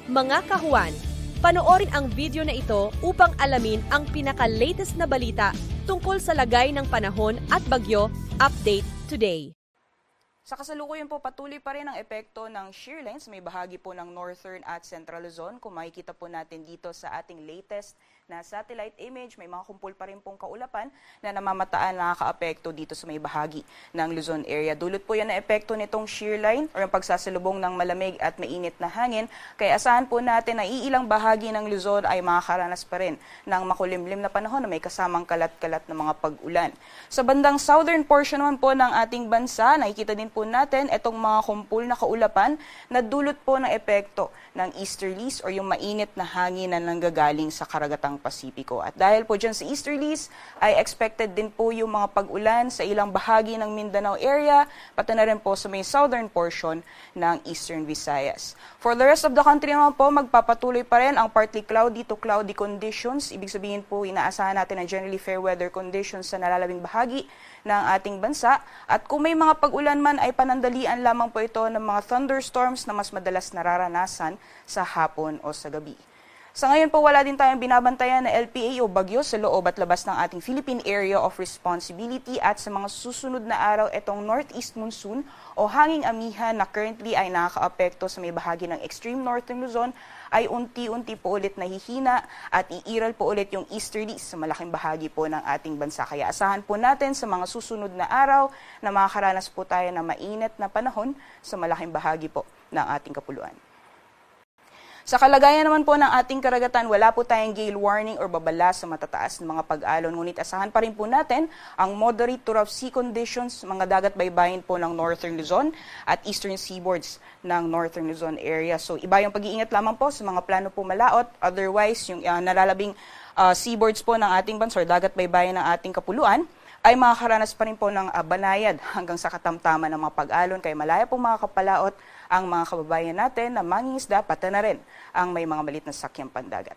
Mga kahuan, panoorin ang video na ito upang alamin ang pinaka-latest na balita tungkol sa lagay ng panahon at bagyo. Update today. Sa kasalukuyan po, patuloy pa rin ang epekto ng shear lines. May bahagi po ng Northern at Central Luzon. Kung makikita po natin dito sa ating latest na satellite image, may mga kumpul pa rin pong kaulapan na namamataan nakaka-apekto dito sa may bahagi ng Luzon area. Dulot po yan na epekto nitong shear line o yung pagsasalubong ng malamig at mainit na hangin. Kaya asahan po natin na iilang bahagi ng Luzon ay makakaranas pa rin ng makulimlim na panahon na may kasamang kalat-kalat na mga pag-ulan. Sa bandang southern portion naman po ng ating bansa, nakikita din po natin itong mga kumpul na kaulapan na dulot po ng epekto ng easterlies o yung mainit na hangin na nanggagaling sa karagatang Pasipiko. At dahil po dyan sa easterlies, ay expected din po yung mga pag-ulan sa ilang bahagi ng Mindanao area, pati na rin po sa may southern portion ng Eastern Visayas. For the rest of the country naman po, magpapatuloy pa rin ang partly cloudy to cloudy conditions. Ibig sabihin po, inaasahan natin ang generally fair weather conditions sa nalalabing bahagi ng ating bansa. At kung may mga pag-ulan man, ay panandalian lamang po ito ng mga thunderstorms na mas madalas nararanasan sa hapon o sa gabi. Sa ngayon po, wala din tayong binabantayan na LPA o bagyo sa loob at labas ng ating Philippine Area of Responsibility at sa mga susunod na araw, itong northeast monsoon o hanging amihan na currently ay nakakaapekto sa may bahagi ng extreme northern Luzon ay unti-unti po ulit nahihina at iiral po ulit yung easterlies sa malaking bahagi po ng ating bansa. Kaya asahan po natin sa mga susunod na araw na makakaranas po tayo ng mainit na panahon sa malaking bahagi po ng ating kapuluan. Sa kalagayan naman po ng ating karagatan, wala po tayong gale warning or babala sa matataas na mga pag-alon. Ngunit asahan pa rin po natin ang moderate to rough sea conditions, mga dagat baybayin po ng northern Luzon at eastern seaboards ng northern Luzon area. So iba yung pag-iingat lamang po sa mga plano po malaot. Otherwise, yung nalalabing seaboards po ng ating bansa or dagat baybayin ng ating kapuluan, ay makakaranas pa rin po ng banayad hanggang sa katamtaman ng mga pag-alon. Kaya malaya pong mga kapalaot ang mga kababayan natin na mangingisda, pati na rin ang may mga malit na sakyang pandagat.